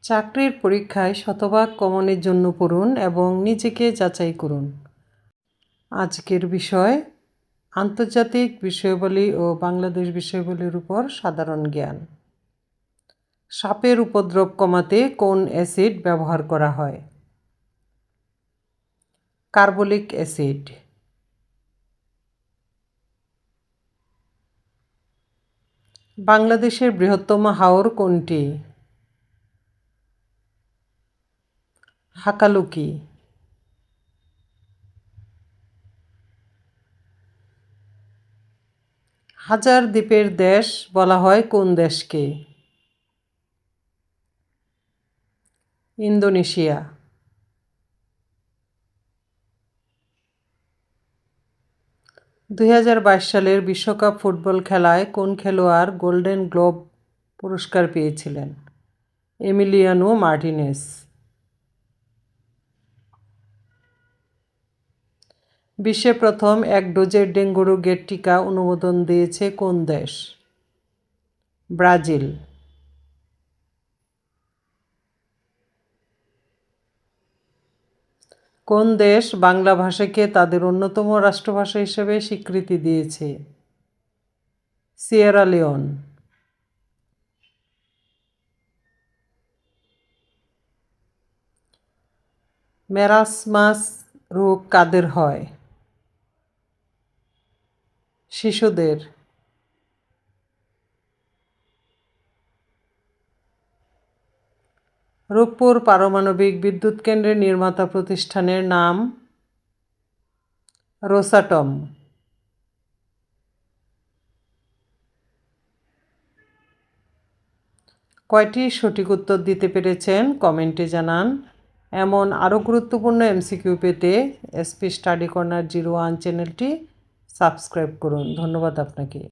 চাকরির পরীক্ষায় শতভাগ কমনের জন্য পড়ুন এবং নিজেকে যাচাই করুন। আজকের বিষয় আন্তর্জাতিক বিষয়াবলী ও বাংলাদেশ বিষয়াবলীর উপর সাধারণ জ্ঞান। সাপের উপদ্রব কমাতে কোন অ্যাসিড ব্যবহার করা হয়? Carbolic acid. বাংলাদেশের বৃহত্তম হাওর কোনটি? হাকালুকি। হাজার দ্বীপের দেশ বলা হয় কোন দেশকে? ইন্দোনেশিয়া। 2022 সালের বিশ্বকাপ ফুটবল খেলায় কোন খেলোয়াড় গোল্ডেন গ্লোব পুরস্কার পেয়েছিলেন? Emiliano Martinez. বিশ্বে প্রথম এক ডোজের ডেঙ্গু রোগের টিকা অনুমোদন দিয়েছে কোন দেশ? ব্রাজিল। কোন দেশ বাংলা ভাষাকে তাদের অন্যতম রাষ্ট্রভাষা হিসেবে স্বীকৃতি দিয়েছে? Sierra Leone. মেরাসমাস রোগ কাদের হয়? শিশুদের। রূপপুর পারমাণবিক বিদ্যুৎ কেন্দ্রের নির্মাতা প্রতিষ্ঠানের নাম? রোসাটম। কয়টি সঠিক উত্তর দিতে পেরেছেন কমেন্টে জানান। এমন আরও গুরুত্বপূর্ণ এমসিকিউ পেতে এসপি স্টাডি কর্নার 01 চ্যানেলটি সাবস্ক্রাইব করুন। ধন্যবাদ আপনাকে।